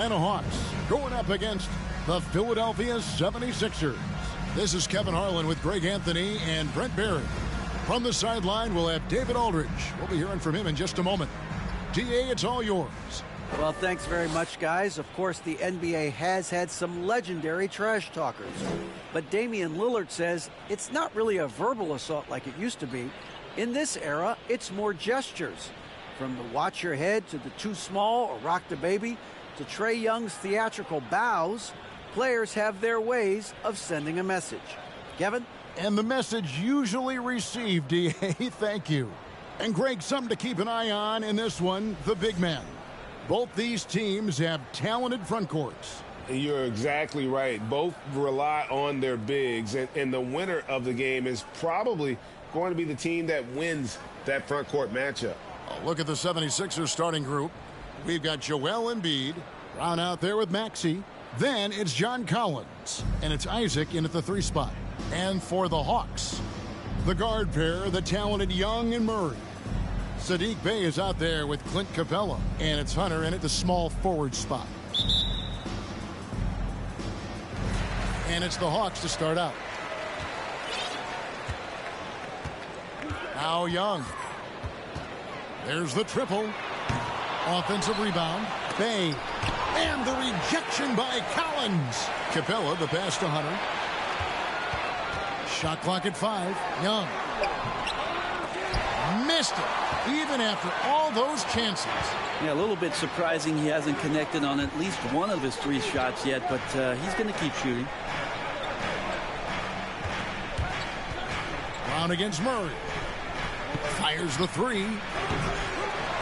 Atlanta Hawks going up against the Philadelphia 76ers. This is Kevin Harlan with Greg Anthony and Brent Barry. From the sideline, we'll have David Aldridge. We'll be hearing from him in just a moment. DA, it's all yours. Well, thanks very much, guys. Of course, the NBA has had some legendary trash talkers. But Damian Lillard says it's not really a verbal assault like it used to be. In this era, it's more gestures. From the watch your head to the too small or rock the baby to Trae Young's theatrical bows, players have their ways of sending a message. Kevin? And the message usually received, DA. Thank you. And Greg, something to keep an eye on in this one, the big man. Both these teams have talented front courts. You're exactly right. Both rely on their bigs, and the winner of the game is probably going to be the team that wins that front court matchup. Look at the 76ers starting group. We've got Joel Embiid, Brown out there with Maxey. Then it's John Collins, and it's Isaac in at the 3 spot. And for the Hawks, the guard pair, the talented Young and Murray. Sadiq Bey is out there with Clint Capella, and it's Hunter in at the small forward spot. And it's the Hawks to start out. Now Young. There's the triple. Offensive rebound. Bey. And the rejection by Collins. Capella, the pass to Hunter. Shot clock at 5. Young. Missed it, even after all those chances. Yeah, a little bit surprising he hasn't connected on at least one of his 3 shots yet, but he's going to keep shooting. Brown against Murray. Fires the 3.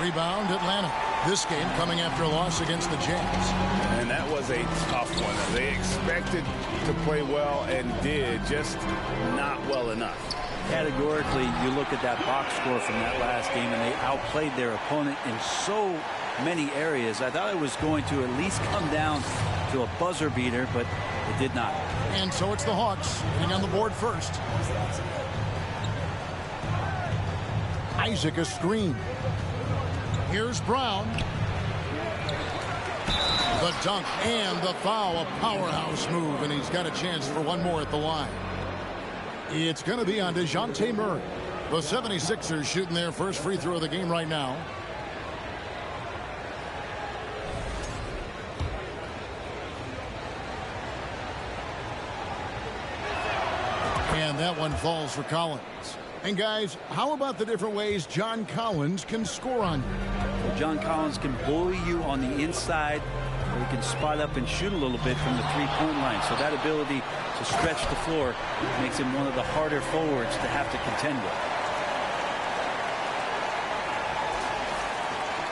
Rebound, Atlanta. This game coming after a loss against the Jazz. And that was a tough one. They expected to play well and did, just not well enough. Categorically, you look at that box score from that last game, and they outplayed their opponent in so many areas. I thought it was going to at least come down to a buzzer beater, but it did not. And so it's the Hawks getting on the board first. Isaac a screen. Here's Brown. The dunk and the foul, a powerhouse move, and he's got a chance for one more at the line. It's going to be on DeJounte Murray. The 76ers shooting their first free throw of the game right now. And that one falls for Collins. And guys, how about the different ways John Collins can score on you? Well, John Collins can bully you on the inside, or he can spot up and shoot a little bit from the 3-point line. So that ability to stretch the floor makes him one of the harder forwards to have to contend with.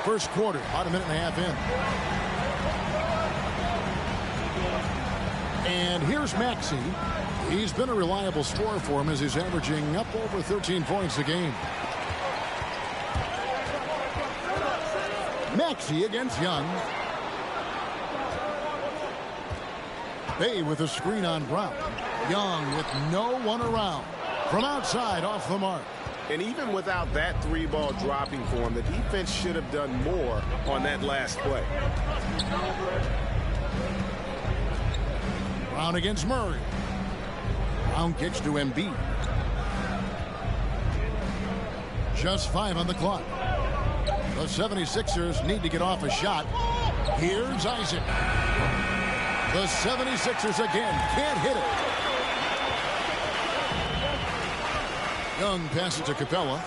First quarter, about a minute and a half in. And here's Maxey. He's been a reliable scorer for him as he's averaging up over 13 points a game. Maxey against Young. Bey with a screen on Brown. Young with no one around. From outside, off the mark. And even without that 3-ball dropping for him, the defense should have done more on that last play. Brown against Murray. Brown kicks to Embiid. Just 5 on the clock. The 76ers need to get off a shot. Here's Isaac. The 76ers again can't hit it. Young passes to Capella.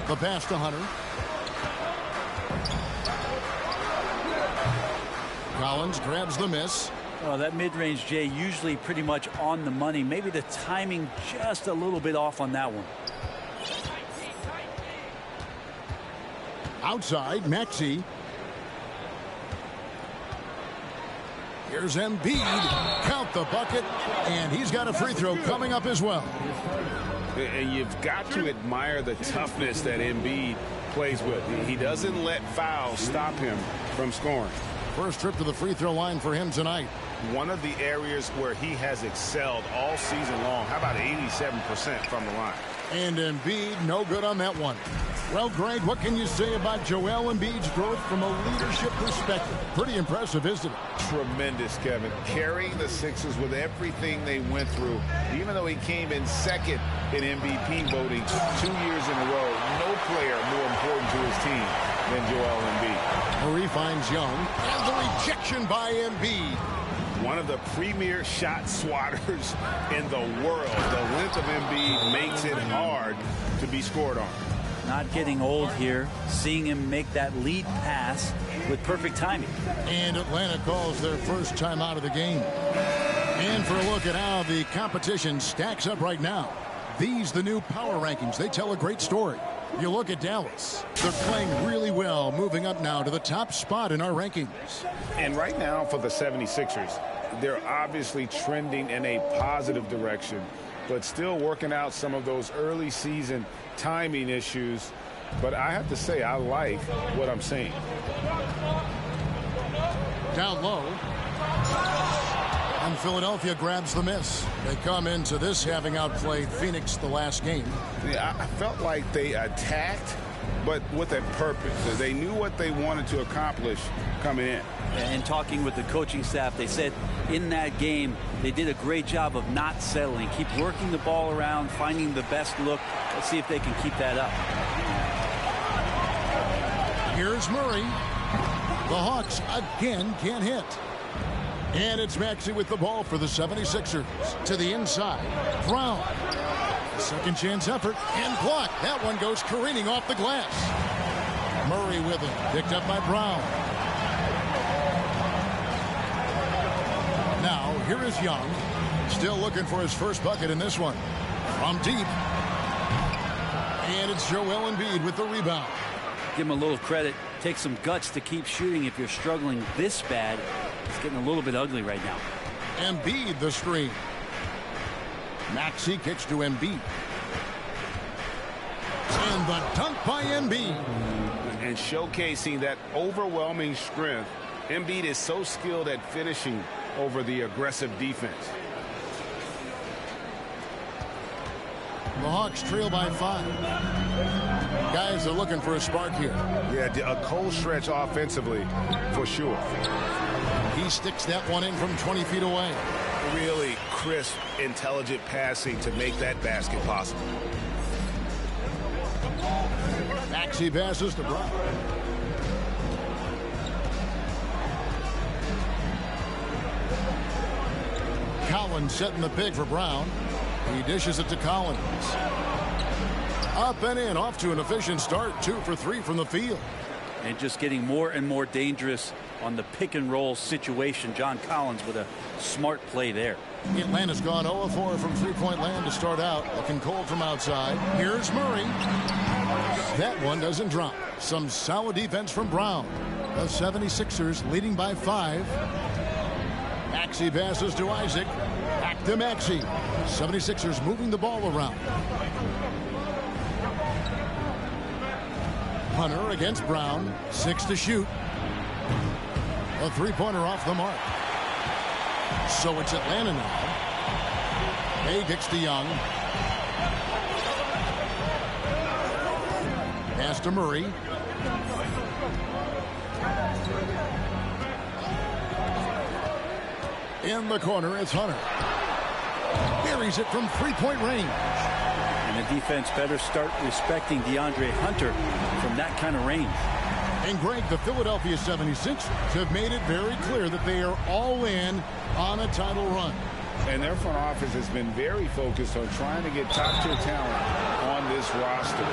The pass to Hunter. Collins grabs the miss. Oh, that mid-range, Jay, usually pretty much on the money. Maybe the timing just a little bit off on that one. Outside, Maxey. Here's Embiid. Count the bucket, and he's got a free throw coming up as well. And you've got to admire the toughness that Embiid plays with. He doesn't let fouls stop him from scoring. First trip to the free throw line for him tonight. One of the areas where he has excelled all season long. How about 87% from the line? And Embiid, no good on that one. Well, Greg, what can you say about Joel Embiid's growth from a leadership perspective? Pretty impressive, isn't it? Tremendous, Kevin. Carrying the Sixers with everything they went through. Even though he came in second in MVP voting 2 years in a row, no player more important to his team than Joel Embiid. Murray finds Young, and the rejection by Embiid. One of the premier shot swatters in the world. The length of Embiid makes it hard to be scored on. Not getting old here. Seeing him make that lead pass with perfect timing. And Atlanta calls their first time out of the game. And for a look at how the competition stacks up right now. These the new power rankings. They tell a great story. You look at Dallas. They're playing really well, moving up now to the top spot in our rankings. And right now for the 76ers, they're obviously trending in a positive direction, but still working out some of those early season timing issues. But I have to say, I like what I'm seeing. Down low. And Philadelphia grabs the miss. They come into this having outplayed Phoenix the last game. Yeah, I felt like they attacked, but with a purpose. They knew what they wanted to accomplish coming in. And talking with the coaching staff, they said in that game they did a great job of not settling. Keep working the ball around, finding the best look. Let's see if they can keep that up. Here's Murray. The Hawks again can't hit. And it's Maxey with the ball for the 76ers. To the inside. Brown. Second chance effort and blocked. That one goes careening off the glass. Murray with it. Picked up by Brown. Now, here is Young. Still looking for his first bucket in this one. From deep. And it's Joel Embiid with the rebound. Give him a little credit. Take some guts to keep shooting if you're struggling this bad. It's getting a little bit ugly right now. Embiid the screen. Maxey kicks to Embiid. And the dunk by Embiid. And showcasing that overwhelming strength. Embiid is so skilled at finishing over the aggressive defense. The Hawks trail by 5. Guys are looking for a spark here. Yeah, a cold stretch offensively, for sure. He sticks that one in from 20 feet away. Really crisp, intelligent passing to make that basket possible. Maxey passes to Brown. Collins setting the pick for Brown. He dishes it to Collins. Up and in, off to an efficient start. 2 for 3 from the field. And just getting more and more dangerous on the pick and roll situation. John Collins with a smart play there. Atlanta's gone 0-4 from three-point land to start out. Looking cold from outside. Here's Murray. That one doesn't drop. Some solid defense from Brown. The 76ers leading by 5. Maxey passes to Isaac. Back to Maxey. 76ers moving the ball around. Hunter against Brown. 6 to shoot. A three-pointer off the mark. So it's Atlanta now. Hay kicks to Young. Pass to Murray. In the corner, it's Hunter. Buries it from three-point range. And the defense better start respecting DeAndre Hunter from that kind of range. And Greg, the Philadelphia 76ers have made it very clear that they are all in on a title run. And their front office has been very focused on trying to get top-tier talent on this roster.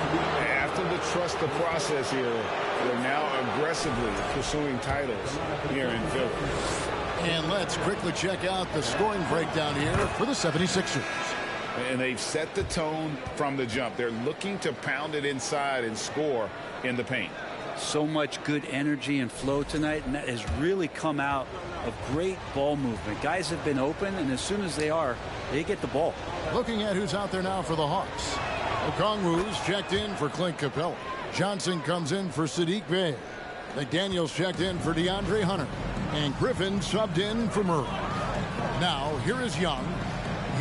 After the trust the process era, they're now aggressively pursuing titles here in Philly. And let's quickly check out the scoring breakdown here for the 76ers. And they've set the tone from the jump. They're looking to pound it inside and score in the paint. So much good energy and flow tonight, and that has really come out of great ball movement. Guys have been open, and as soon as they get the ball. Looking at who's out there now for the Hawks. Okongwu's checked in for Clint Capella. Johnson comes in for Sadiq Bey. McDaniels checked in for DeAndre Hunter. And Griffin subbed in for Murray. Now, here is Young.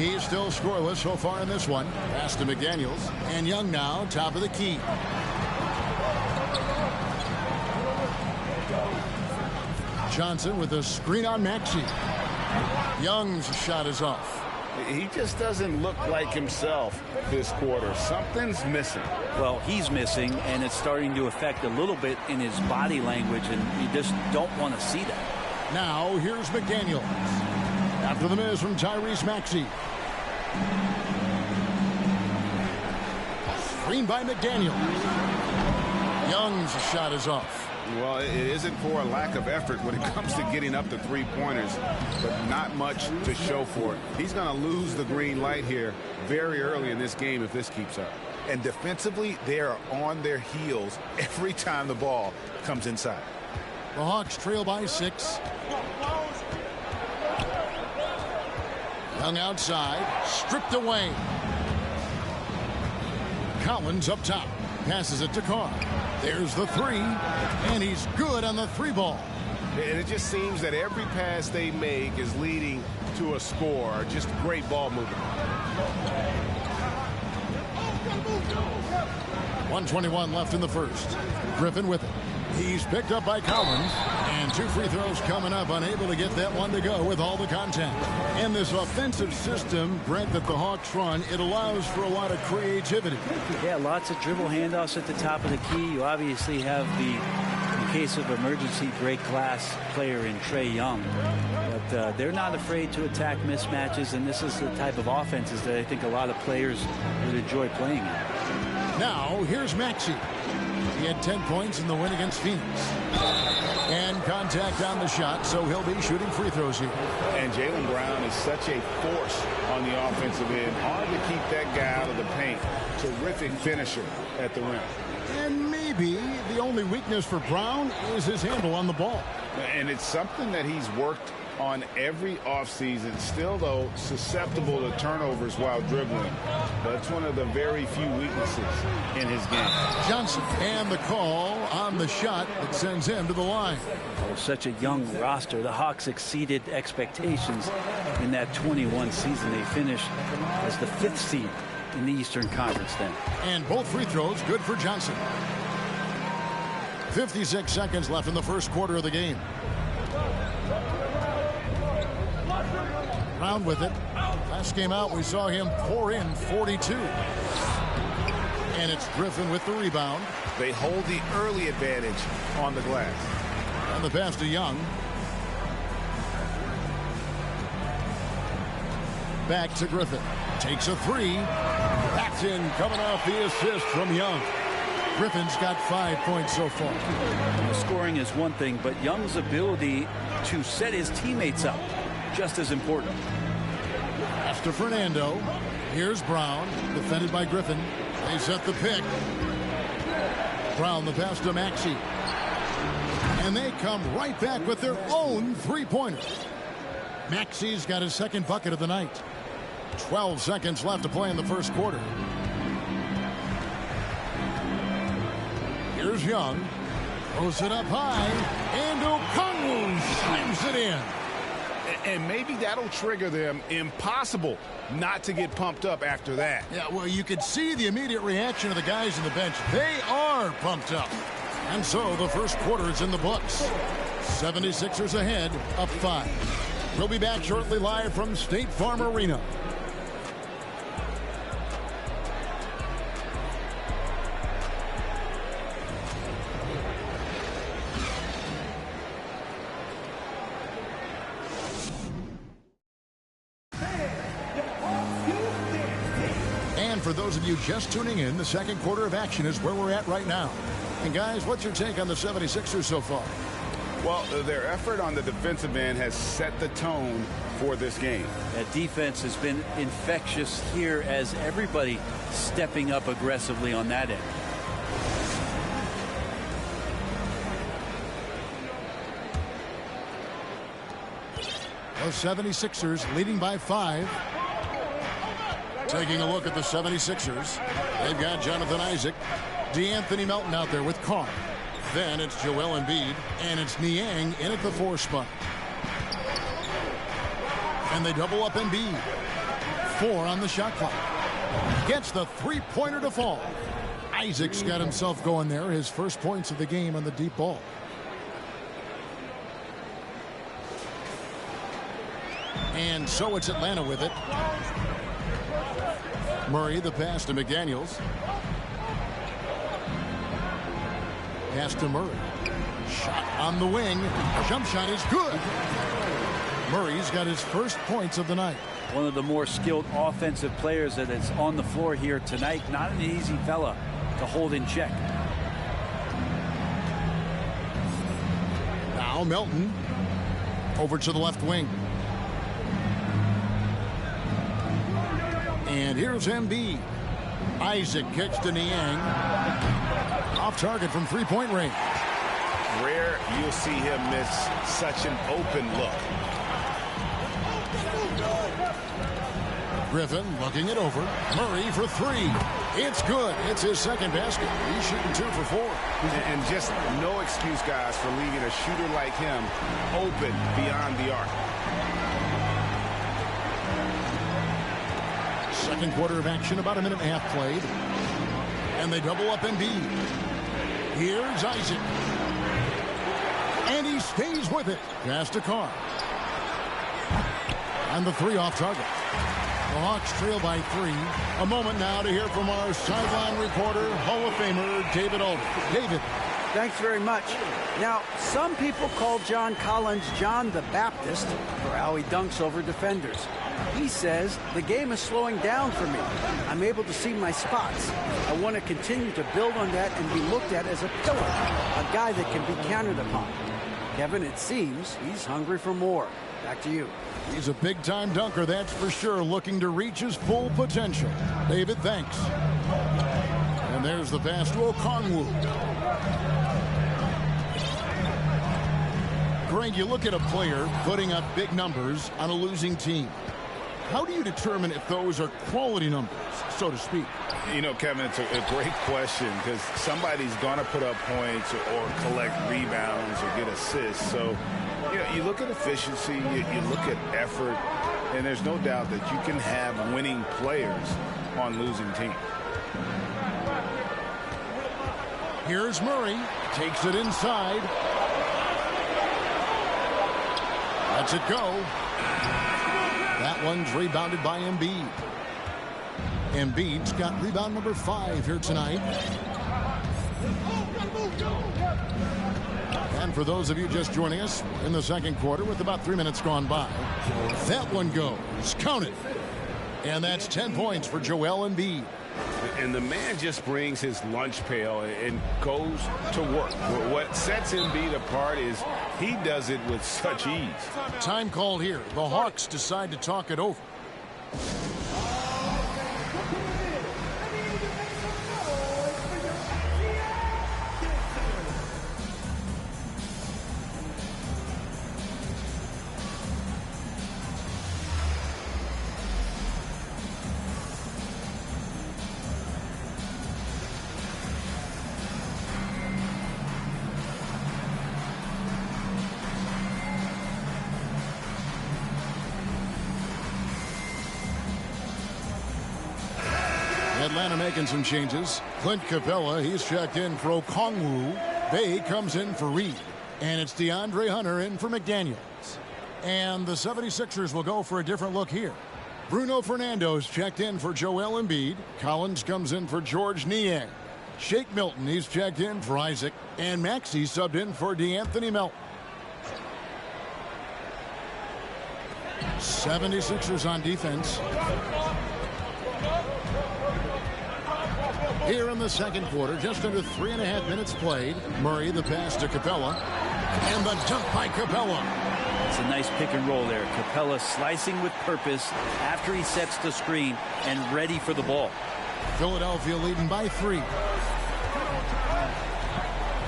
He's still scoreless so far in this one. Pass to McDaniels. And Young now, top of the key. Johnson with a screen on Maxey. Young's shot is off. He just doesn't look like himself this quarter. Something's missing. Well, he's missing, and it's starting to affect a little bit in his body language, and you just don't want to see that. Now, here's McDaniels. After the miss from Tyrese Maxey. Screen by McDaniels. Young's shot is off. Well, it isn't for a lack of effort when it comes to getting up the three-pointers, but not much to show for it. He's going to lose the green light here very early in this game if this keeps up. And defensively, they are on their heels every time the ball comes inside. The Hawks trail by 6. Young outside, stripped away. Collins up top, passes it to Carr. There's the 3, and he's good on the 3-ball. And it just seems that every pass they make is leading to a score. Just great ball movement. 1:21 left in the first. Griffin with it. He's picked up by Collins. And 2 free throws coming up, unable to get that one to go with all the contact. And this offensive system, Brent, that the Hawks run, it allows for a lot of creativity. Yeah, lots of dribble handoffs at the top of the key. You obviously have the, in case of emergency, break glass player in Trae Young. But they're not afraid to attack mismatches, and this is the type of offenses that I think a lot of players would enjoy playing in. Now, here's Maxey. He had 10 points in the win against Phoenix. And contact on the shot, so he'll be shooting free throws here. And Jaylen Brown is such a force on the offensive end. Hard to keep that guy out of the paint. Terrific finisher at the rim. And maybe the only weakness for Brown is his handle on the ball. And it's something that he's worked on every offseason. Still, though, susceptible to turnovers while dribbling. But it's one of the very few weaknesses in his game. Johnson, and the call on the shot that sends him to the line. Oh, such a young roster. The Hawks exceeded expectations in that 21 season. They finished as the 5th seed in the Eastern Conference then. And both free throws good for Johnson. 56 seconds left in the first quarter of the game. Brown with it. Last game out, we saw him pour in 42. And it's Griffin with the rebound. They hold the early advantage on the glass. And the pass to Young. Back to Griffin. Takes a 3. That's in, coming off the assist from Young. Griffin's got 5 points so far. The scoring is one thing, but Young's ability to set his teammates up, just as important. Pass to Fernando. Here's Brown, defended by Griffin. They set the pick. Brown, the pass to Maxey. And they come right back with their own three-pointers. Maxey's got his second bucket of the night. 12 seconds left to play in the first quarter. Here's Young. Throws it up high. And Okongwu slams it in. And maybe that'll trigger them. Impossible not to get pumped up after that. Yeah, well, you could see the immediate reaction of the guys on the bench. They are pumped up. And so the first quarter is in the books. 76ers ahead, up 5. We'll be back shortly live from State Farm Arena. For those of you just tuning in, the second quarter of action is where we're at right now. And guys, what's your take on the 76ers so far? Well, their effort on the defensive end has set the tone for this game. That defense has been infectious here as everybody stepping up aggressively on that end. The 76ers leading by 5. Taking a look at the 76ers. They've got Jonathan Isaac, DeAnthony Melton out there with Carr. Then it's Joel Embiid, and it's Niang in at the 4 spot. And they double up Embiid. 4 on the shot clock. Gets the three-pointer to fall. Isaac's got himself going there. His first points of the game on the deep ball. And so it's Atlanta with it. Murray, the pass to McDaniels. Pass to Murray. Shot on the wing. Jump shot is good. Murray's got his first points of the night. One of the more skilled offensive players that is on the floor here tonight. Not an easy fella to hold in check. Now Melton over to the left wing. And here's Embiid. Isaac kicks to Niang. Off target from three-point range. Rare you'll see him miss such an open look. Griffin looking it over. Murray for three. It's good. It's his second basket. He's shooting 2 for 4. And just no excuse, guys, for leaving a shooter like him open beyond the arc. Second quarter of action, about a minute and a half played. And they double up Embiid. Here's Isaac. And he stays with it. Pass to Carr. And the 3 off target. The Hawks trail by 3. A moment now to hear from our sideline reporter, Hall of Famer David Aldridge. David. Thanks very much. Now, some people call John Collins John the Baptist for how he dunks over defenders. He says, the game is slowing down for me. I'm able to see my spots. I want to continue to build on that and be looked at as a pillar, a guy that can be counted upon. Kevin, it seems he's hungry for more. Back to you. He's a big-time dunker, that's for sure, looking to reach his full potential. David, thanks. And there's the pass to Okongwu. Greg, you look at a player putting up big numbers on a losing team. How do you determine if those are quality numbers, so to speak? You know, Kevin, it's a great question because somebody's going to put up points or collect rebounds or get assists. So, you know, you look at efficiency, you look at effort, and there's no doubt that you can have winning players on losing teams. Here's Murray. Takes it inside. Lets it go. That one's rebounded by Embiid. Embiid's got rebound number 5 here tonight. And for those of you just joining us in the second quarter with about 3 minutes gone by, that one goes. Count it. And that's 10 points for Joel Embiid. And the man just brings his lunch pail and goes to work. What sets Embiid apart is he does it with such ease. Time called here. The Hawks decide to talk it over. Atlanta making some changes. Clint Capella, he's checked in for Okongwu. Bay comes in for Reed. And it's DeAndre Hunter in for McDaniels. And the 76ers will go for a different look here. Bruno Fernando's checked in for Joel Embiid. Collins comes in for George Niang. Shake Milton, he's checked in for Isaac. And Maxey subbed in for DeAnthony Melton. 76ers on defense. Here in the second quarter, just under 3.5 minutes played. Murray, the pass to Capella. And the dunk by Capella. It's a nice pick and roll there. Capella slicing with purpose after he sets the screen and ready for the ball. Philadelphia leading by 3.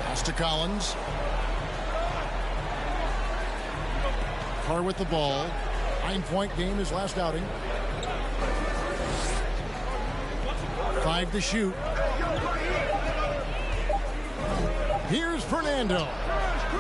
Pass to Collins. Carr with the ball. 9-point game his last outing. 5 to shoot. Here's Fernando.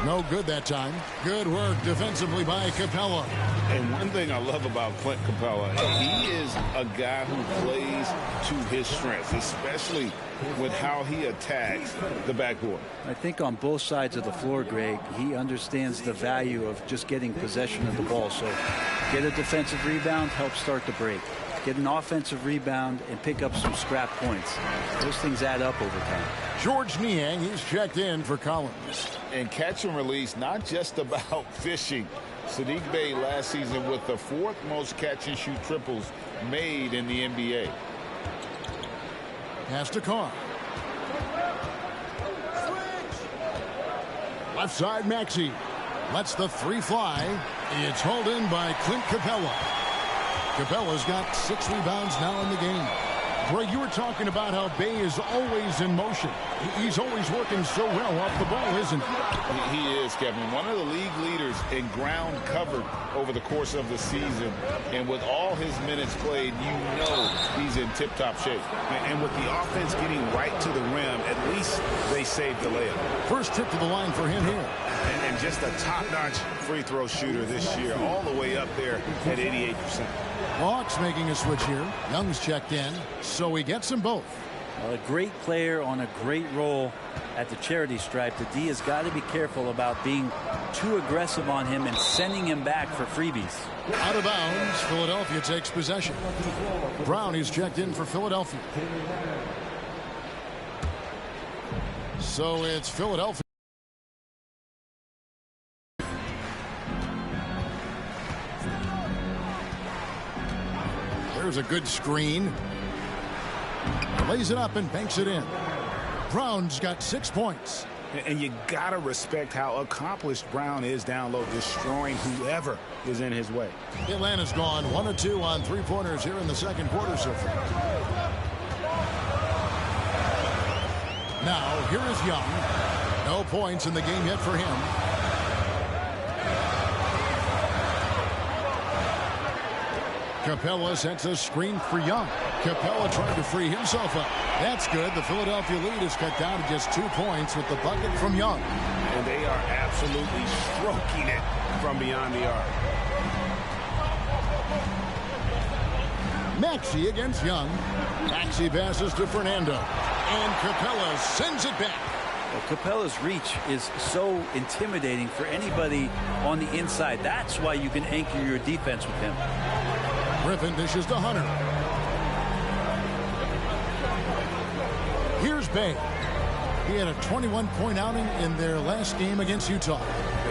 No good that time. Good work defensively by Capella. And one thing I love about Clint Capella, he is a guy who plays to his strengths, especially with how he attacks the backboard. I think on both sides of the floor, Greg, he understands the value of just getting possession of the ball. So get a defensive rebound, help start the break. Get an offensive rebound and pick up some scrap points. Those things add up over time. George Niang, he's checked in for Collins. And catch and release, not just about fishing. Sadiq Bey last season with the 4th most catch and shoot triples made in the NBA. Pass to Carr. Left side, Maxey. Lets the 3 fly. It's hauled in by Clint Capella. Capella's got 6 rebounds now in the game. Greg, you were talking about how Bey is always in motion. He's always working so well off the ball, isn't he? He is, Kevin. One of the league leaders in ground covered over the course of the season. And with all his minutes played, you know he's in tip-top shape. And with the offense getting right to the rim, at least they saved the layup. First trip to the line for him here. And just a top-notch free throw shooter this year, all the way up there at 88%. Hawks making a switch here. Young's checked in, so he gets them both. A great player on a great role at the charity stripe. The D has got to be careful about being too aggressive on him and sending him back for freebies. Out of bounds, Philadelphia takes possession. Brown is checked in for Philadelphia. So it's Philadelphia. There's a good screen. Lays it up and banks it in. Brown's got 6 points. And you got to respect how accomplished Brown is down low, destroying whoever is in his way. Atlanta's gone 1 of 2 on 3-pointers here in the second quarter so far. Now, here is Young. No points in the game yet for him. Capella sets a screen for Young. Capella trying to free himself up. That's good. The Philadelphia lead is cut down to just 2 points with the bucket from Young. And they are absolutely stroking it from beyond the arc. Maxey against Young. Maxey passes to Fernando. And Capella sends it back. Well, Capella's reach is so intimidating for anybody on the inside. That's why you can anchor your defense with him. Griffin dishes to Hunter. Here's Bey. He had a 21-point outing in their last game against Utah.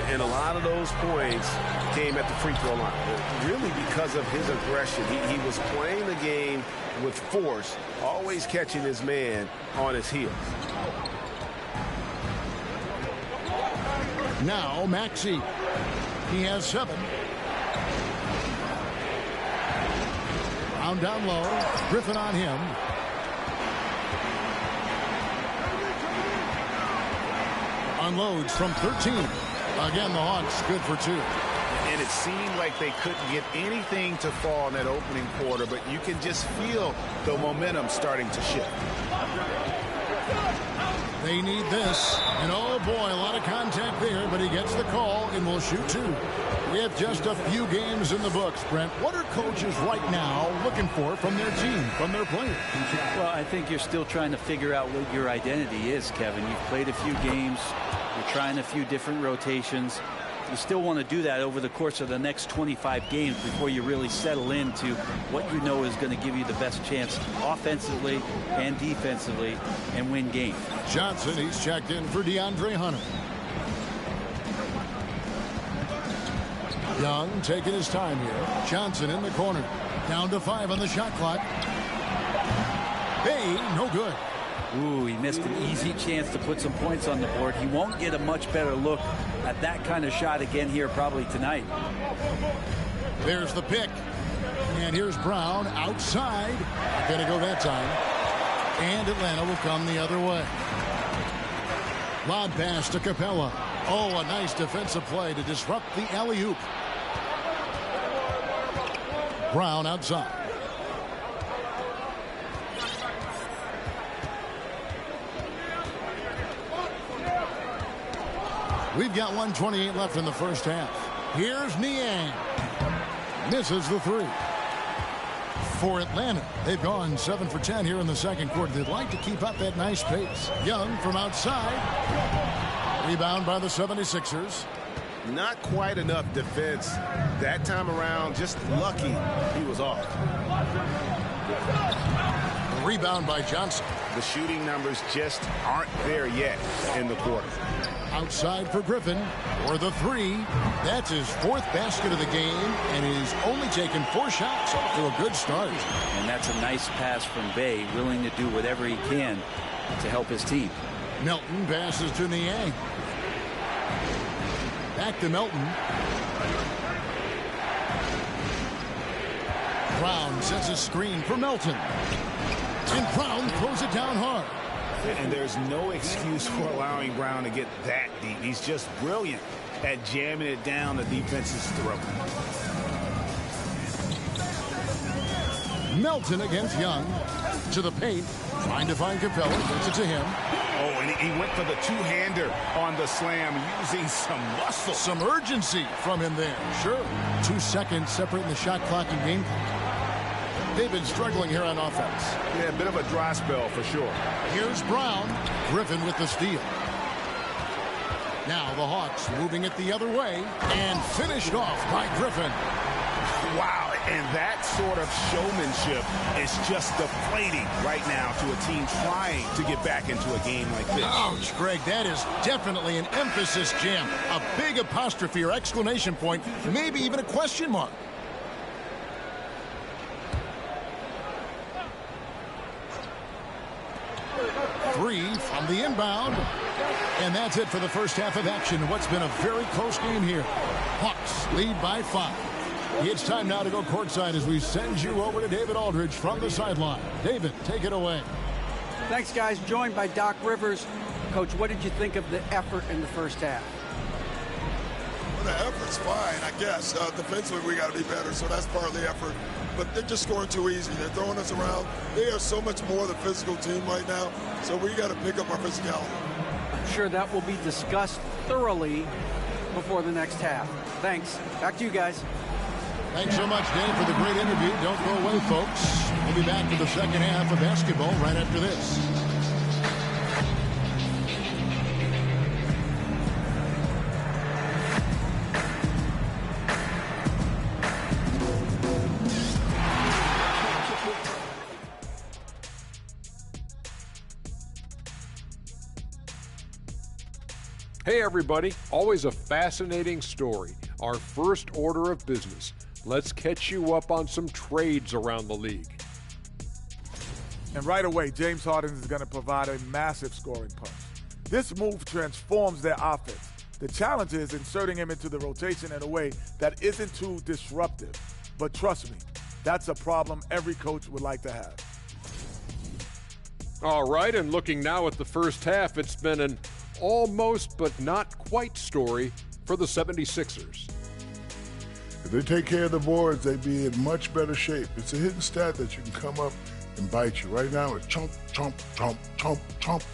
And a lot of those points came at the free throw line. Really because of his aggression. He was playing the game with force, always catching his man on his heels. Now Maxey. He has 7. Down low. Griffin on him. Unloads from 13. Again, the Hawks good for 2. And it seemed like they couldn't get anything to fall in that opening quarter, but you can just feel the momentum starting to shift. They need this. And oh boy, a lot of contact there, but he gets the call and will shoot 2. We have just a few games in the books, Brent. What are coaches right now looking for from their team, from their players? Well, I think you're still trying to figure out what your identity is, Kevin. You've played a few games. You're trying a few different rotations. You still want to do that over the course of the next 25 games before you really settle into what you know is going to give you the best chance offensively and defensively and win games. Johnson, he's checked in for DeAndre Hunter. Young taking his time here. Johnson in the corner. Down to 5 on the shot clock. Bey, no good. Ooh, he missed an easy chance to put some points on the board. He won't get a much better look at that kind of shot again here probably tonight. There's the pick. And here's Brown outside. Not going to go that time. And Atlanta will come the other way. Lob pass to Capella. Oh, a nice defensive play to disrupt the alley-oop. Brown outside. We've got 1:28 left in the first half. Here's Niang. Misses the three. For Atlanta, they've gone 7 for 10 here in the second quarter. They'd like to keep up that nice pace. Young from outside. Rebound by the 76ers. Not quite enough defense that time around. Just lucky he was off. Rebound by Johnson. The shooting numbers just aren't there yet in the quarter. Outside for Griffin for the three. That's his 4th basket of the game, and he's only taken 4 shots off to a good start. And that's a nice pass from Bay, willing to do whatever he can to help his team. Melton passes to Niang. Back to Melton. Brown sets a screen for Melton. And Brown throws it down hard. And there's no excuse for allowing Brown to get that deep. He's just brilliant at jamming it down the defense's throat. Melton against Young. To the paint. Trying to find Capella. Gets it to him. Oh, and he went for the two-hander on the slam, using some muscle. Some urgency from him there. Sure. 2 seconds separating the shot clock and game clock. They've been struggling here on offense. Yeah, a bit of a dry spell for sure. Here's Brown. Griffin with the steal. Now the Hawks moving it the other way and finished off by Griffin. Wow, and that sort of showmanship is just deflating right now to a team trying to get back into a game like this. Ouch, Greg, that is definitely an emphasis jam. A big apostrophe or exclamation point, maybe even a question mark. Three from the inbound. And that's it for the first half of action. What's been a very close game here. Hawks lead by 5. It's time now to go courtside as we send you over to David Aldridge from the sideline. David, take it away. Thanks, guys. Joined by Doc Rivers. Coach, what did you think of the effort in the first half? Well, the effort's fine, I guess. Defensively, we got to be better, so that's part of the effort. But they're just scoring too easy. They're throwing us around. They are so much more the physical team right now, so we got to pick up our physicality. I'm sure that will be discussed thoroughly before the next half. Thanks. Back to you guys. Thanks so much, Dave, for the great interview. Don't go away, folks. We'll be back to the second half of basketball right after this. Hey everybody, always a fascinating story. Our first order of business. Let's catch you up on some trades around the league. And right away, James Harden is going to provide a massive scoring punch. This move transforms their offense. The challenge is inserting him into the rotation in a way that isn't too disruptive. But trust me, that's a problem every coach would like to have. All right, and looking now at the first half, it's been an almost but not quite story for the 76ers. If they take care of the boards, they'd be in much better shape. It's a hidden stat that you can come up and bite you. Right now, it's chomp, chomp, chomp, chomp, chomp.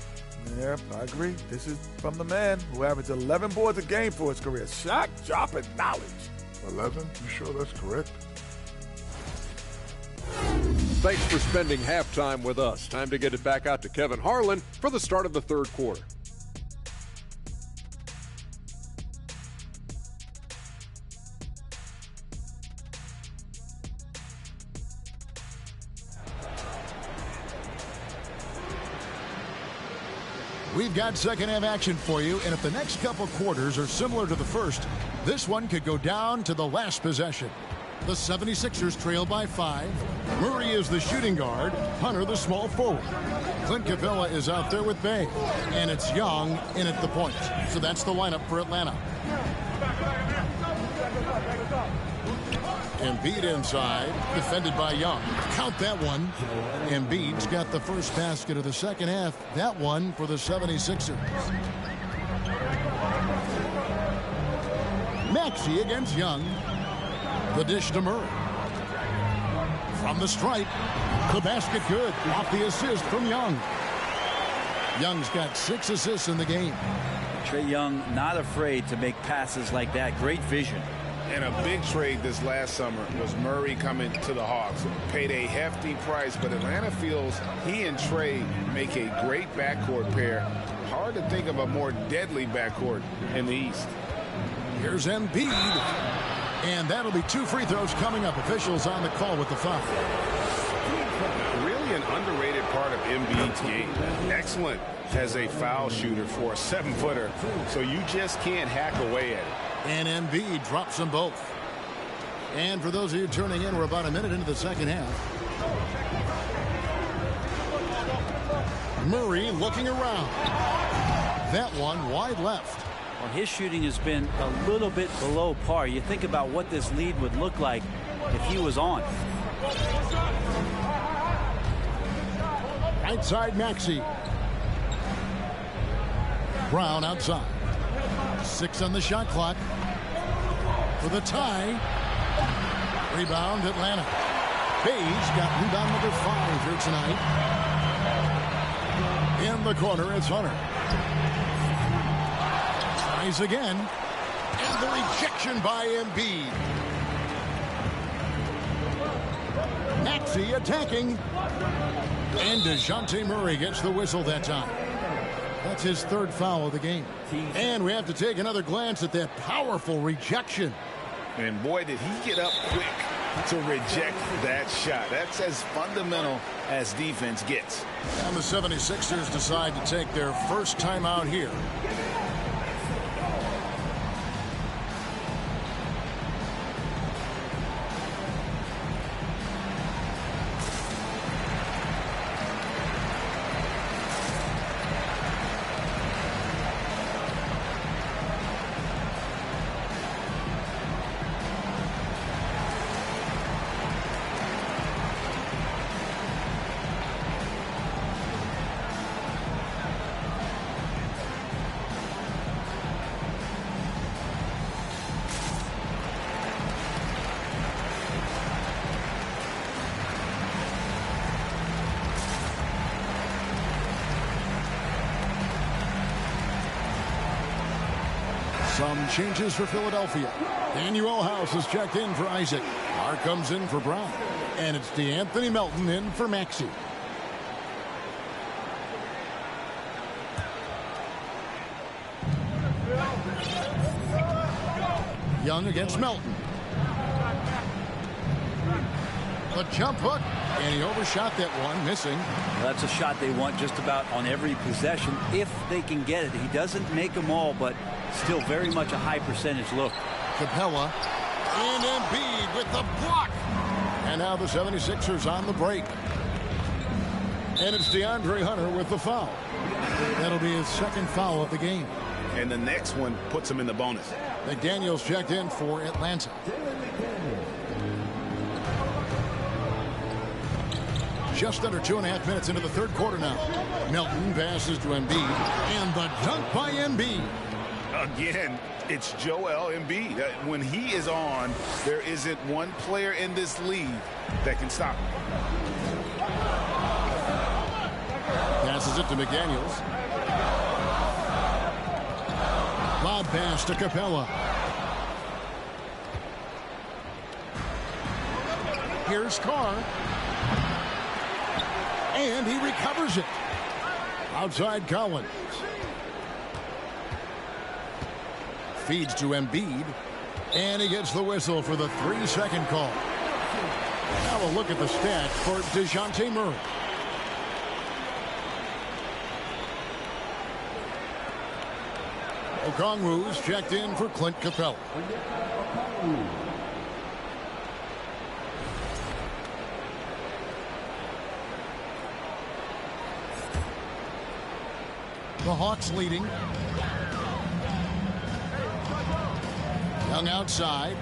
Yeah, I agree. This is from the man who averaged 11 boards a game for his career. Shot, drop, and knowledge. 11? You sure that's correct? Thanks for spending halftime with us. Time to get it back out to Kevin Harlan for the start of the third quarter. We've got second half action for you, and if the next couple quarters are similar to the first, this one could go down to the last possession. The 76ers trail by 5. Murray is the shooting guard, Hunter the small forward. Clint Capella is out there with Bay, and it's Young in at the point. So that's the lineup for Atlanta. Embiid inside, defended by Young. Count that one. Embiid's got the first basket of the second half. That one for the 76ers. Maxey against Young. The dish to Murray. From the stripe, the basket good. Off the assist from Young. Young's got 6 assists in the game. Trae Young not afraid to make passes like that. Great vision. And a big trade this last summer was Murray coming to the Hawks. Paid a hefty price, but Atlanta feels he and Trae make a great backcourt pair. Hard to think of a more deadly backcourt in the East. Here's Embiid. And that'll be 2 free throws coming up. Officials on the call with the foul. Really an underrated part of Embiid's game. Excellent as a foul shooter for a 7-footer, so you just can't hack away at it. And Embiid drops them both. And for those of you tuning in, we're about a minute into the second half. Murray looking around. That one wide left. Well, his shooting has been a little bit below par. You think about what this lead would look like if he was on. Right side, Maxey. Brown outside. 6 on the shot clock. For the tie. Rebound, Atlanta. Bayes got rebound number 5 here tonight. In the corner, it's Hunter. Tries again. And the rejection by Embiid. Maxey attacking. And DeJounte Murray gets the whistle that time. That's his 3rd foul of the game. And we have to take another glance at that powerful rejection. And boy, did he get up quick to reject that shot. That's as fundamental as defense gets. And the 76ers decide to take their first timeout here. Some changes for Philadelphia. Daniel House is checked in for Isaac. Marr comes in for Brown. And it's DeAnthony Melton in for Maxey. Young against Melton. The jump hook. And he overshot that one, missing. Well, that's a shot they want just about on every possession if they can get it. He doesn't make them all, but still very much a high percentage look. Capella and Embiid with the block. And now the 76ers on the break. And it's DeAndre Hunter with the foul. That'll be his 2nd foul of the game. And the next one puts him in the bonus. McDaniels checked in for Atlanta. Just under 2.5 minutes into the 3rd quarter now. Melton passes to Embiid. And the dunk by Embiid. Again, it's Joel Embiid. When he is on, there isn't one player in this league that can stop him. Passes it to McDaniels. Lob pass to Capella. Here's Carr. And he recovers it. Outside Collins. Feeds to Embiid. And he gets the whistle for the 3-second call. Now a look at the stats for DeJounte Murray. Okongwu's checked in for Clint Capella. The Hawks leading. Young outside.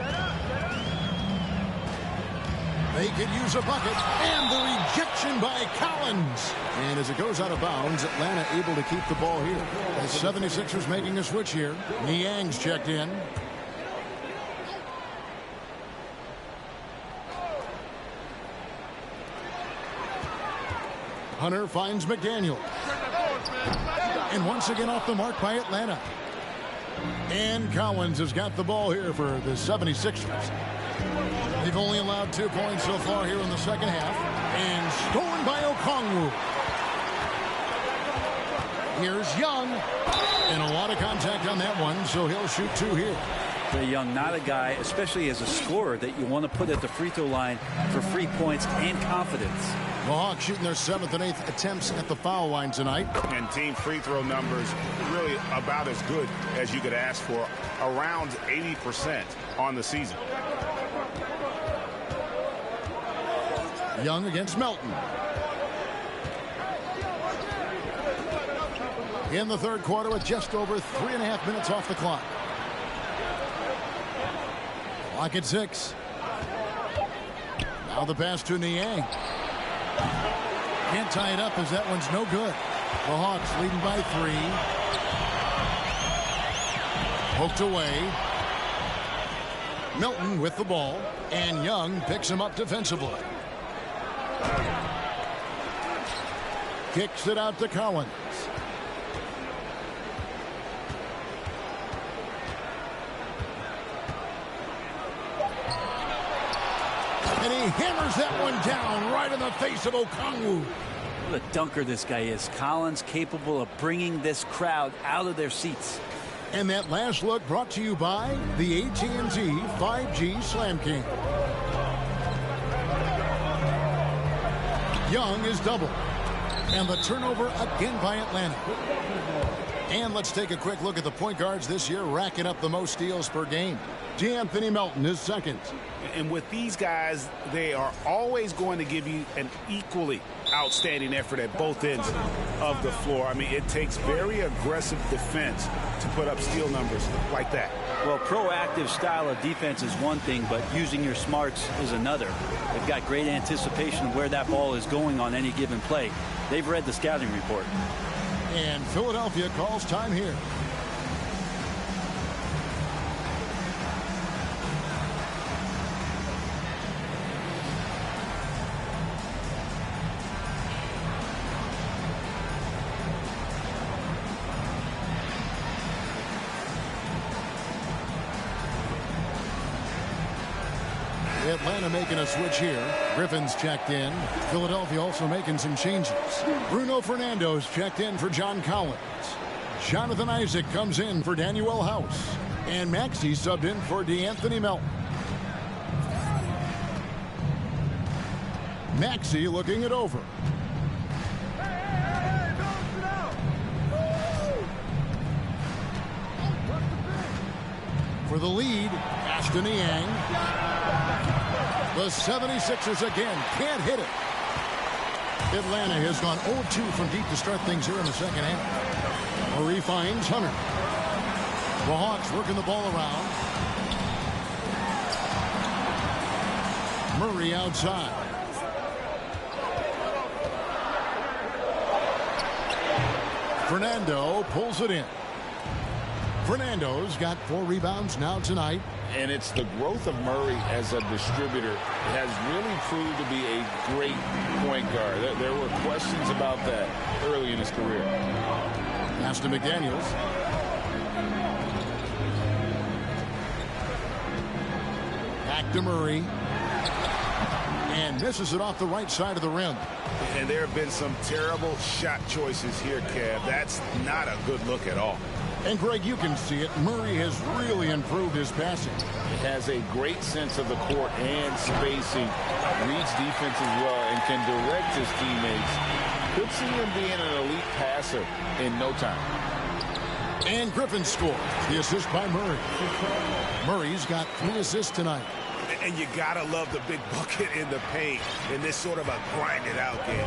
They could use a bucket. And the rejection by Collins. And as it goes out of bounds, Atlanta able to keep the ball here. The 76ers making a switch here. Niang's checked in. Hunter finds McDaniel. And once again off the mark by Atlanta. And Collins has got the ball here for the 76ers. They've only allowed 2 points so far here in the second half. And stolen by Okongwu. Here's Young. And a lot of contact on that one, so he'll shoot 2 here. Trae Young, not a guy, especially as a scorer, that you want to put at the free throw line for free points and confidence. The Hawks shooting their 7th and 8th attempts at the foul line tonight. And team free throw numbers really about as good as you could ask for, around 80% on the season. Young against Melton. In the third quarter with just over 3.5 minutes off the clock. Clock at 6. Now the pass to Niang. Can't tie it up as that one's no good. The Hawks leading by 3. Poked away. Milton with the ball. And Young picks him up defensively. Kicks it out to Collins. And he hammers that one down right in the face of Okongwu. What a dunker this guy is. Collins capable of bringing this crowd out of their seats. And that last look brought to you by the AT&T 5G Slam King. Young is double. And the turnover again by Atlanta. And let's take a quick look at the point guards this year, racking up the most steals per game. D'Anthony Melton is second. And with these guys, they are always going to give you an equally outstanding effort at both ends of the floor. I mean, it takes very aggressive defense to put up steal numbers like that. Well, proactive style of defense is one thing, but using your smarts is another. They've got great anticipation of where that ball is going on any given play. They've read the scouting report. And Philadelphia calls time here. Atlanta making a switch here. Griffin's checked in. Philadelphia also making some changes. Bruno Fernando's checked in for John Collins. Jonathan Isaac comes in for Daniel House. And Maxey subbed in for D'Anthony Melton. Maxey looking it over. For the lead, Ashton Niang. The 76ers again can't hit it. Atlanta has gone 0-2 from deep to start things here in the second half. Murray finds Hunter. The Hawks working the ball around. Murray outside. Fernando pulls it in. Fernando's got 4 rebounds now tonight. And it's the growth of Murray as a distributor has really proved to be a great point guard. There were questions about that early in his career. Pass to McDaniels. Back to Murray. And misses it off the right side of the rim. And there have been some terrible shot choices here, Kev. That's not a good look at all. And, Greg, you can see it. Murray has really improved his passing. He has a great sense of the court and spacing. Reads defense as well and can direct his teammates. Could see him being an elite passer in no time. And Griffin scores. The assist by Murray. Murray's got 3 assists tonight. And you gotta love the big bucket in the paint in this sort of a grind-it-out game.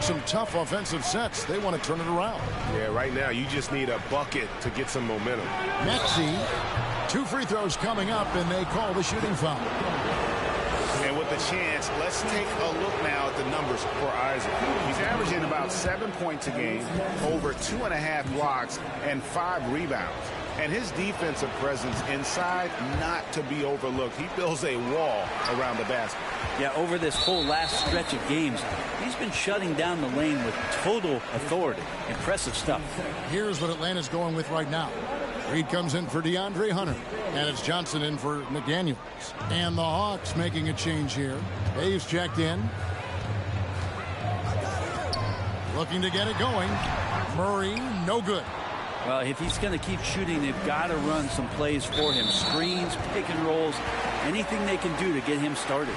Some tough offensive sets. They want to turn it around. Yeah, right now you just need a bucket to get some momentum. Maxey, 2 free throws coming up, and they call the shooting foul. And with the chance, let's take a look now at the numbers for Isaac. He's averaging about 7 points a game, over 2.5 blocks, and 5 rebounds. And his defensive presence inside, not to be overlooked. He builds a wall around the basket. Yeah, over this whole last stretch of games, he's been shutting down the lane with total authority. Impressive stuff. Here's what Atlanta's going with right now. Reed comes in for DeAndre Hunter. And it's Johnson in for McDaniels. And the Hawks making a change here. Hayes checked in. Looking to get it going. Murray, no good. Well, if he's going to keep shooting, they've got to run some plays for him. Screens, pick and rolls, anything they can do to get him started.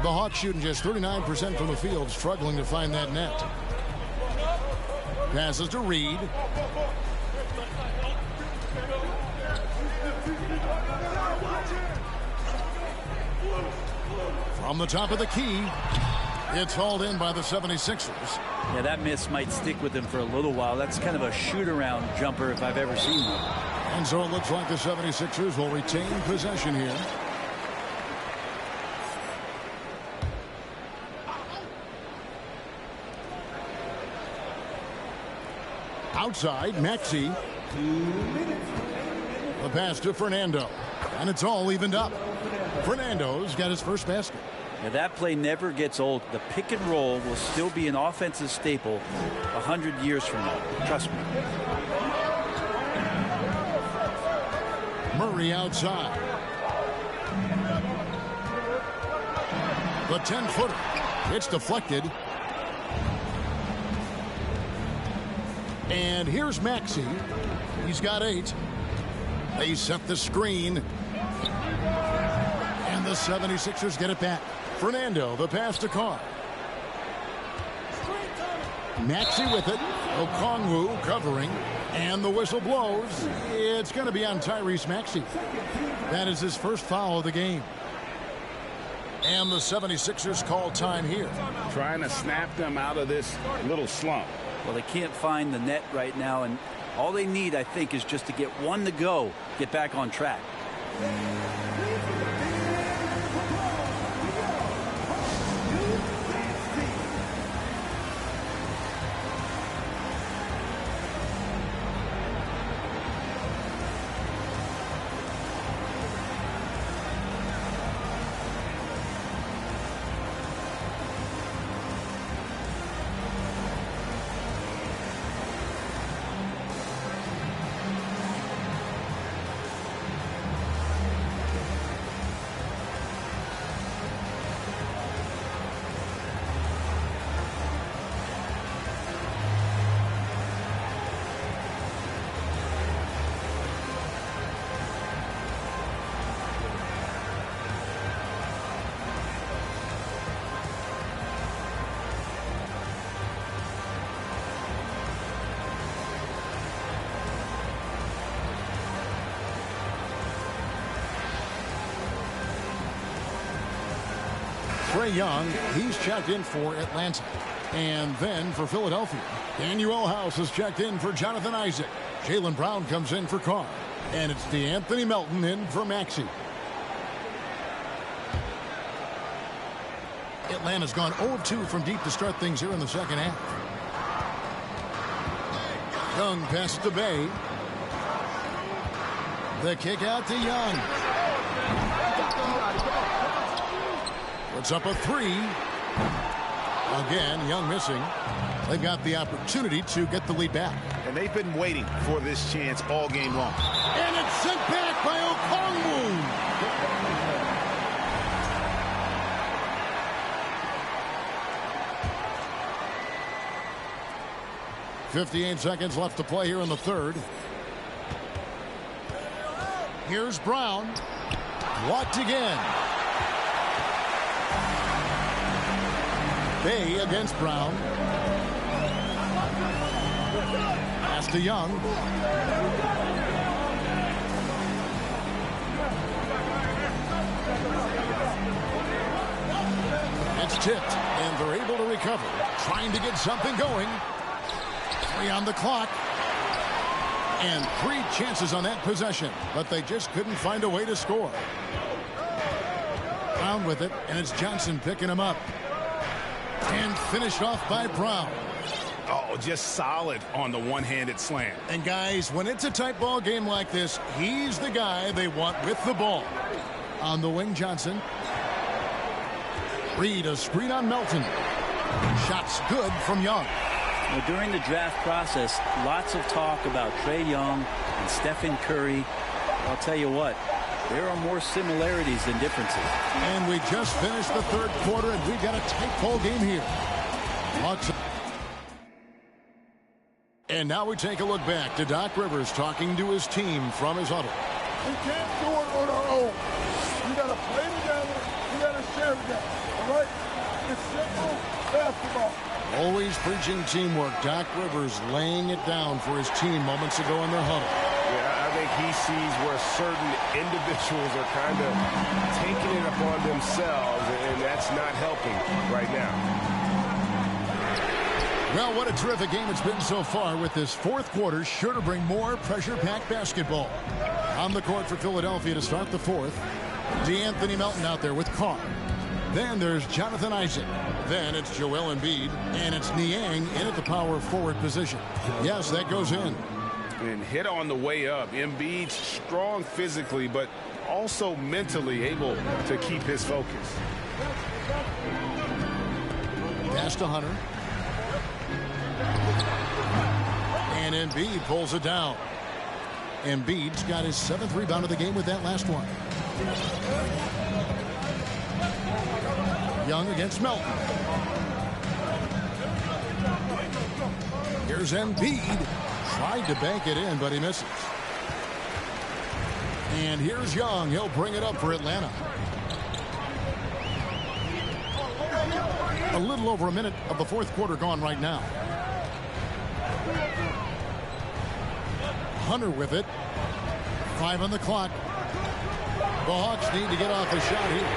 The Hawks shooting just 39% from the field, struggling to find that net. Passes to Reed. From the top of the key, it's hauled in by the 76ers. Yeah, that miss might stick with him for a little while. That's kind of a shoot-around jumper if I've ever seen one. And so it looks like the 76ers will retain possession here. Outside, Maxey. The pass to Fernando. And it's all evened up. Fernando's got his first basket. Now that play never gets old. The pick and roll will still be an offensive staple 100 years from now. Trust me. Murray outside. The 10-footer. It's deflected. And here's Maxey. He's got 8. They set the screen. And the 76ers get it back. Fernando, the pass to Carr. Maxey with it. Okongwu covering. And the whistle blows. It's going to be on Tyrese Maxey. That is his first foul of the game. And the 76ers call time here. Trying to snap them out of this little slump. Well, they can't find the net right now, and all they need, I think, is just to get one to go, get back on track. Trae Young, he's checked in for Atlanta. And then for Philadelphia, Daniel House is checked in for Jonathan Isaac. Jaylen Brown comes in for Carr. And it's DeAnthony Melton in for Maxey. Atlanta's gone 0-2 from deep to start things here in the second half. Young passes to Bay. The kick out to Young. Puts up a 3. Again, Young missing. They've got the opportunity to get the lead back. And they've been waiting for this chance all game long. And it's sent back by Okongwu. 58 seconds left to play here in the third. Here's Brown. Blocked again. Bay against Brown. Pass to Young. It's tipped, and they're able to recover. Trying to get something going. 3 on the clock. And 3 chances on that possession, but they just couldn't find a way to score. Brown with it, and it's Johnson picking him up. And finished off by Brown. Oh, just solid on the one-handed slam. And guys, when it's a tight ball game like this, he's the guy they want with the ball. On the wing, Johnson. Reed, a screen on Melton. Shots good from Young. Now, during the draft process, lots of talk about Trae Young and Stephen Curry. I'll tell you what, there are more similarities than differences. And we just finished the third quarter, and we've got a tight ball game here. Hawks. And now we take a look back to Doc Rivers talking to his team from his huddle. We can't do it on our own. We got to play together. We got to share together. All right? It's simple basketball. Always preaching teamwork. Doc Rivers laying it down for his team moments ago in their huddle. Yeah, I think he sees where certain individuals are kind of taking it upon themselves, and that's not helping right now. Well, what a terrific game it's been so far, with this fourth quarter sure to bring more pressure-packed basketball. On the court for Philadelphia to start the fourth, DeAnthony Melton out there with Carr. Then there's Jonathan Isaac. Then it's Joel Embiid, and it's Niang in at the power forward position. Yes, that goes in. And hit on the way up. Embiid's strong physically, but also mentally able to keep his focus. Pass to Hunter. And Embiid pulls it down. Embiid's got his 7th rebound of the game with that last one. Young against Melton. Here's Embiid. Tried to bank it in, but he misses. And here's Young. He'll bring it up for Atlanta. A little over a minute of the fourth quarter gone right now. Hunter with it. 5 on the clock. The Hawks need to get off the shot here.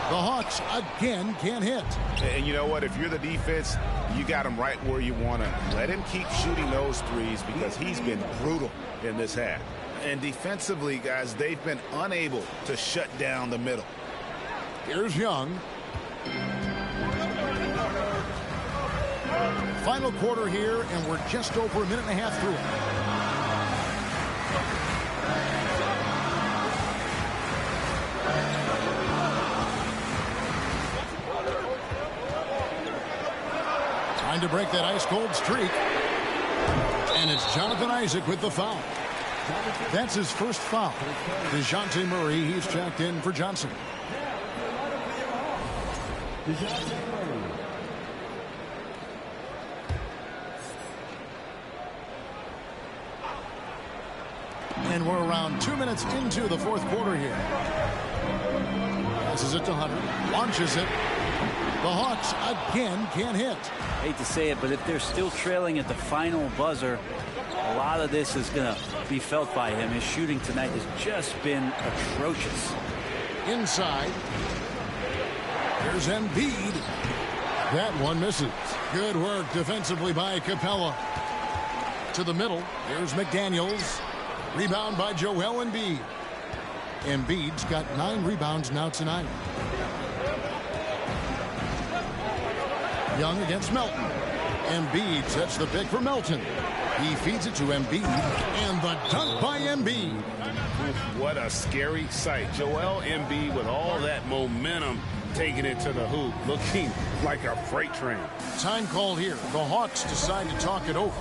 The Hawks again can't hit. And you know what? If you're the defense, you got him right where you want to. Let him keep shooting those threes because he's been brutal in this half. And defensively, guys, they've been unable to shut down the middle. Here's Young. Final quarter here, and we're just over a minute and a half through it. Trying to break that ice-cold streak. And it's Jonathan Isaac with the foul. That's his first foul. DeJounte Murray, he's checked in for Johnson. And we're around 2 minutes into the fourth quarter here. Passes it to Hunter. Launches it. The Hawks again can't hit. Hate to say it, but if they're still trailing at the final buzzer, a lot of this is going to be felt by him. His shooting tonight has just been atrocious. Inside. Here's Embiid. That one misses. Good work defensively by Capella. To the middle. Here's McDaniels. Rebound by Joel Embiid. Embiid's got 9 rebounds now tonight. Young against Melton. Embiid sets the pick for Melton. He feeds it to Embiid, and the dunk by Embiid. What a scary sight. Joel Embiid with all that momentum taking it to the hoop, looking like a freight train. Time called here. The Hawks decide to talk it over.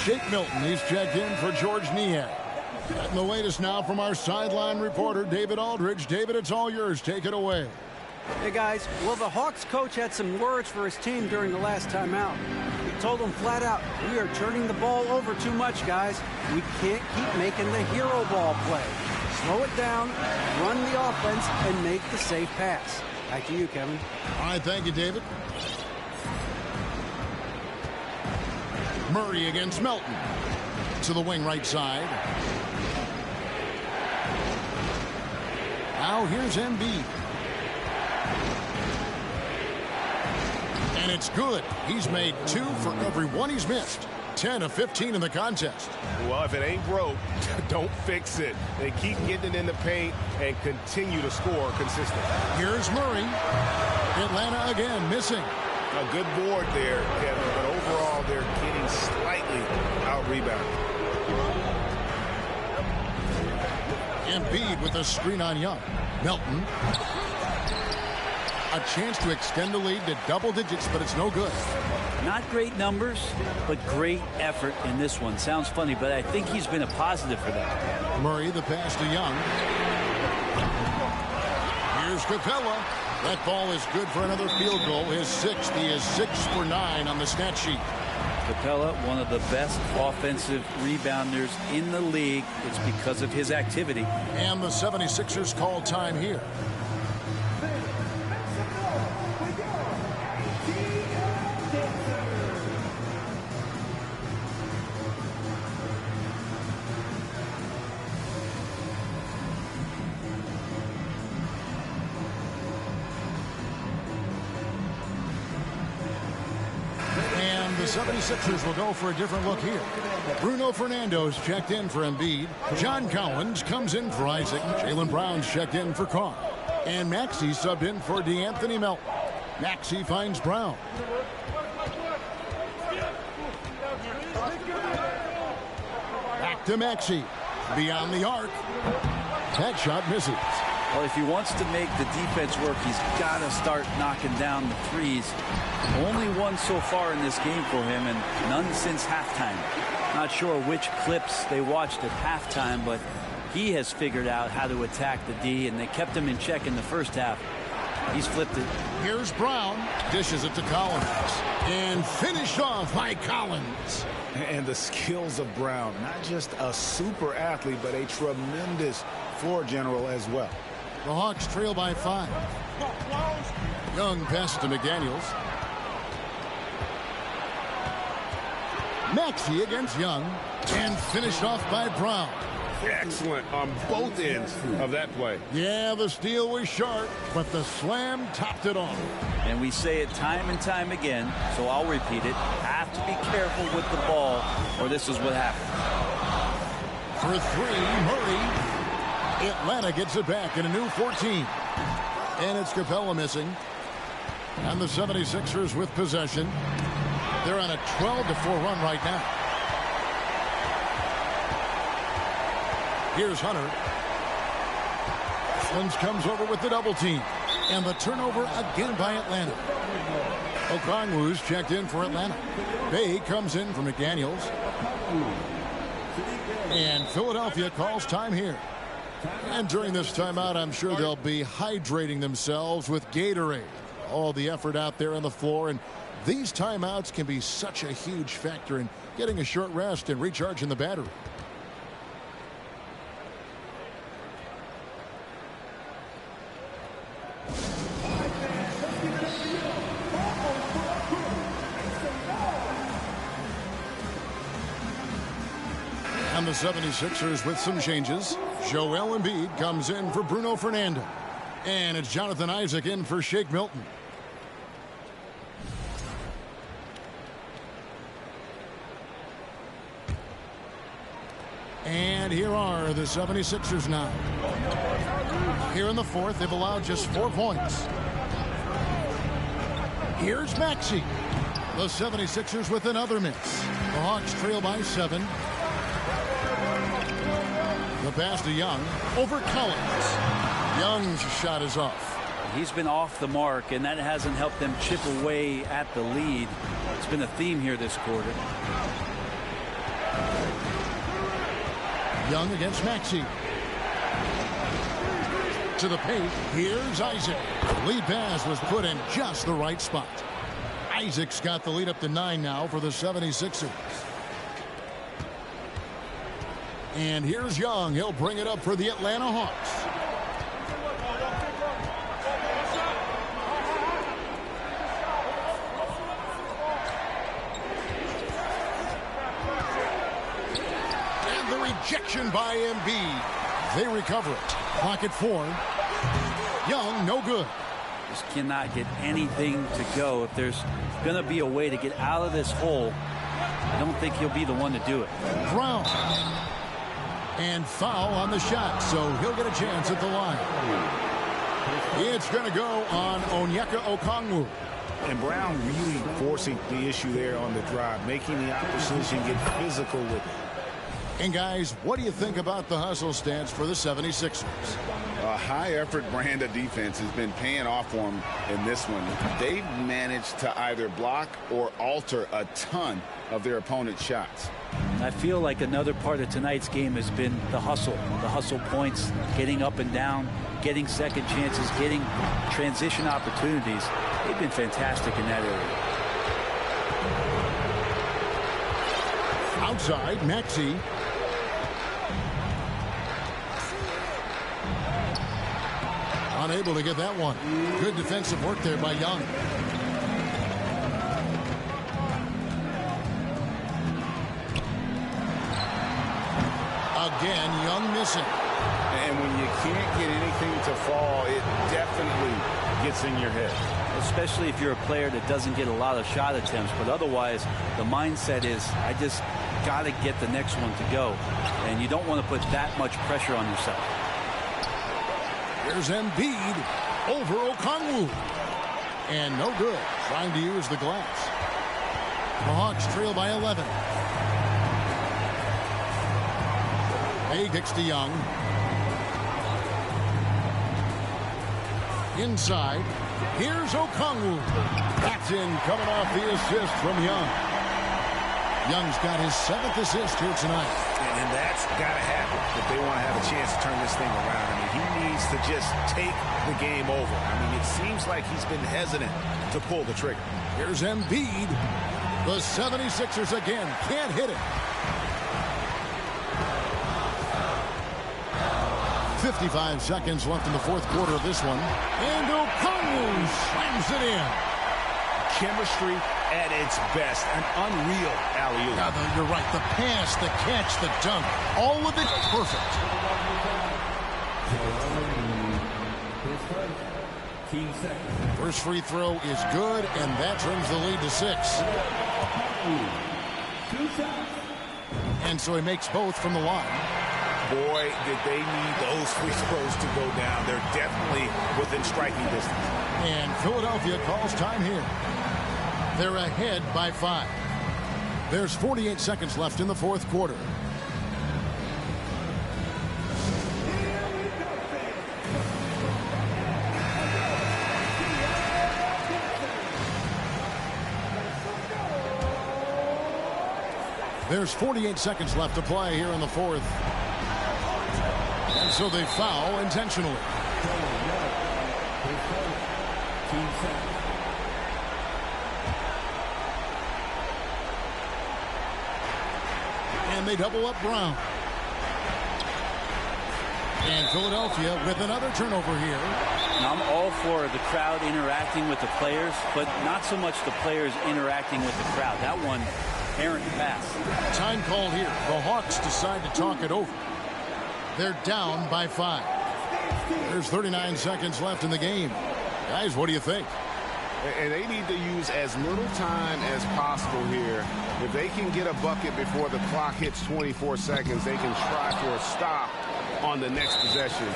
Shake Milton, he's checked in for George Niang. And the latest now from our sideline reporter, David Aldridge. David, it's all yours. Take it away. Hey, guys. Well, the Hawks coach had some words for his team during the last time out. He told them flat out, we are turning the ball over too much, guys. We can't keep making the hero ball play. Slow it down, run the offense, and make the safe pass. Back to you, Kevin. All right, thank you, David. Murray against Melton. To the wing right side. Now here's Embiid. And it's good. He's made 2 for every 1 he's missed. 10 of 15 in the contest. Well, if it ain't broke, don't fix it. They keep getting it in the paint and continue to score consistently. Here's Murray. Atlanta again missing. A good board there, Kevin, but overall they're getting slightly out-rebounded. Embiid with a screen on Young. Melton. A chance to extend the lead to double digits, but it's no good. Not great numbers, but great effort in this one. Sounds funny, but I think he's been a positive for them. Murray, the pass to Young. Here's Capella. That ball is good for another field goal. His 6th. He is 6 for 9 on the stat sheet. Capella, one of the best offensive rebounders in the league. It's because of his activity. And the 76ers call time here. The 76ers will go for a different look here. Bruno Fernando's checked in for Embiid. John Collins comes in for Isaac. Jaylen Brown's checked in for Carr. And Maxey subbed in for DeAnthony Melton. Maxey finds Brown. Back to Maxey. Beyond the arc. That shot misses. Well, if he wants to make the defense work, he's got to start knocking down the threes. Only one so far in this game for him, and none since halftime. Not sure which clips they watched at halftime, but he has figured out how to attack the D, and they kept him in check in the first half. He's flipped it. Here's Brown. Dishes it to Collins. And finished off by Collins. And the skills of Brown. Not just a super athlete, but a tremendous floor general as well. The Hawks trail by 5. Young passes to McDaniels. Maxey against Young. And finished off by Brown. Excellent on both ends of that play. Yeah, the steal was sharp, but the slam topped it off. And we say it time and time again, so I'll repeat it. Have to be careful with the ball, or this is what happens. For 3, Murray. Atlanta gets it back in a new 14. And it's Capella missing. And the 76ers with possession. They're on a 12-4 run right now. Here's Hunter. Slims comes over with the double team. And the turnover again by Atlanta. Okongwu's checked in for Atlanta. Bay comes in for McDaniels. And Philadelphia calls time here. And during this timeout, I'm sure they'll be hydrating themselves with Gatorade. All the effort out there on the floor. And these timeouts can be such a huge factor in getting a short rest and recharging the battery. And the 76ers with some changes. Joel Embiid comes in for Bruno Fernando. And it's Jonathan Isaac in for Shake Milton. And here are the 76ers now. Here in the 4th, they've allowed just 4 points. Here's Maxey. The 76ers with another miss. The Hawks trail by 7. The pass to Young over Collins. Young's shot is off. He's been off the mark, and that hasn't helped them chip away at the lead. It's been a theme here this quarter. Young against Maxey. To the paint. Here's Isaac. Lead pass was put in just the right spot. Isaac's got the lead up to 9 now for the 76ers. And here's Young. He'll bring it up for the Atlanta Hawks. And the rejection by Embiid. They recover it. Clock at 4. Young, no good. Just cannot get anything to go. If there's going to be a way to get out of this hole, I don't think he'll be the one to do it. Brown. And foul on the shot, so he'll get a chance at the line. It's going to go on Onyeka Okongwu. And Brown really forcing the issue there on the drive, making the opposition get physical with it. And guys, what do you think about the hustle stance for the 76ers? A high-effort brand of defense has been paying off for them in this one. They've managed to either block or alter a ton of their opponent's shots. I feel like another part of tonight's game has been the hustle points, getting up and down, getting second chances, getting transition opportunities. They've been fantastic in that area. Outside, Maxey. Unable to get that one. Good defensive work there by Young. Again, Young missing. And when you can't get anything to fall, it definitely gets in your head. Especially if you're a player that doesn't get a lot of shot attempts, but otherwise the mindset is, I just got to get the next one to go. And you don't want to put that much pressure on yourself. Here's Embiid over Okongwu. And no good. Trying to use the glass. The Hawks trail by 11. Hay kicks to Young. Inside. Here's Okongwu. That's in, coming off the assist from Young. Young's got his 7th assist here tonight. And that's got to happen if they want to have a chance to turn this thing around. I mean, he needs to just take the game over. I mean, it seems like he's been hesitant to pull the trigger. Here's Embiid. The 76ers again can't hit it. 55 seconds left in the fourth quarter of this one. And Okongwu slams it in. Chemistry at its best. An unreal alley-oop. Yeah, you're right. The pass, the catch, the dunk. All of it perfect. First free throw is good, and that turns the lead to 6. And so he makes both from the line. Boy, did they need those free throws to go down. They're definitely within striking distance. And Philadelphia calls time here. They're ahead by 5. There's 48 seconds left in the fourth quarter. There's 48 seconds left to play here in the fourth. And so they foul intentionally. And they double up Brown. And Philadelphia with another turnover here. Now, I'm all for the crowd interacting with the players, but not so much the players interacting with the crowd. That one, errant pass. Time called here. The Hawks decide to talk it over. They're down by 5. There's 39 seconds left in the game. Guys, what do you think? And they need to use as little time as possible here. If they can get a bucket before the clock hits 24 seconds, they can try for a stop on the next possession.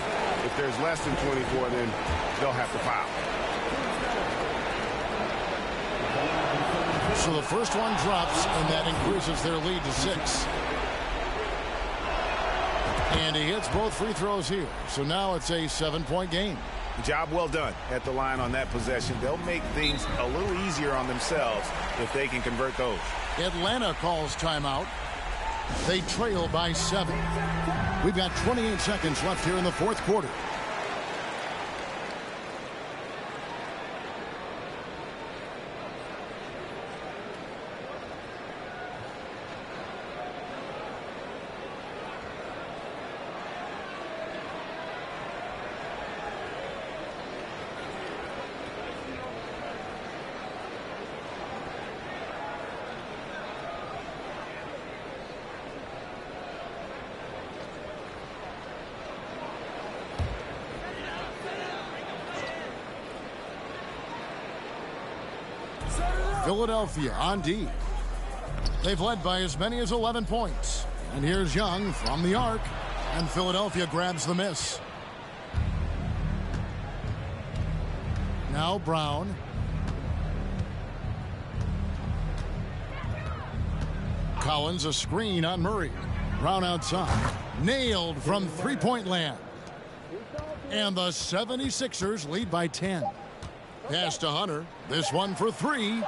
If there's less than 24, then they'll have to foul. So the first one drops, and that increases their lead to 6. And he hits both free throws here. So now it's a 7-point game. Job well done at the line on that possession. They'll make things a little easier on themselves if they can convert those. Atlanta calls timeout. They trail by 7. We've got 28 seconds left here in the fourth quarter. Philadelphia on D. They've led by as many as 11 points. And here's Young from the arc. And Philadelphia grabs the miss. Now Brown. Collins a screen on Murray. Brown outside. Nailed from three-point land. And the 76ers lead by 10. Pass to Hunter. This one for three.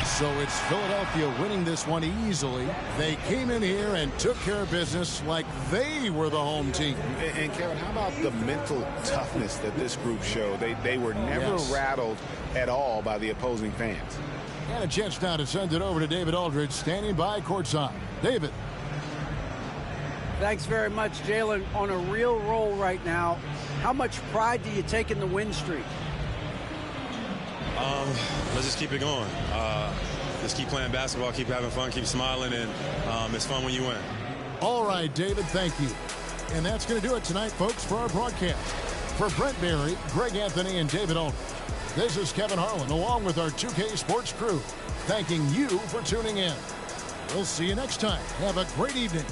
So it's Philadelphia winning this one easily. They came in here and took care of business like they were the home team. And Kevin, how about the mental toughness that this group showed? They were never rattled at all by the opposing fans. And a chance now to send it over to David Aldridge, standing by courtside. David. Thanks very much, Jalen. On a real roll right now. How much pride do you take in the win streak? Let's just keep it going. Just keep playing basketball, keep having fun, keep smiling, and it's fun when you win. All right, David, thank you. And that's going to do it tonight, folks, for our broadcast. For Brent Barry, Greg Anthony, and David Aldridge, this is Kevin Harlan, along with our 2K Sports crew, thanking you for tuning in. We'll see you next time. Have a great evening.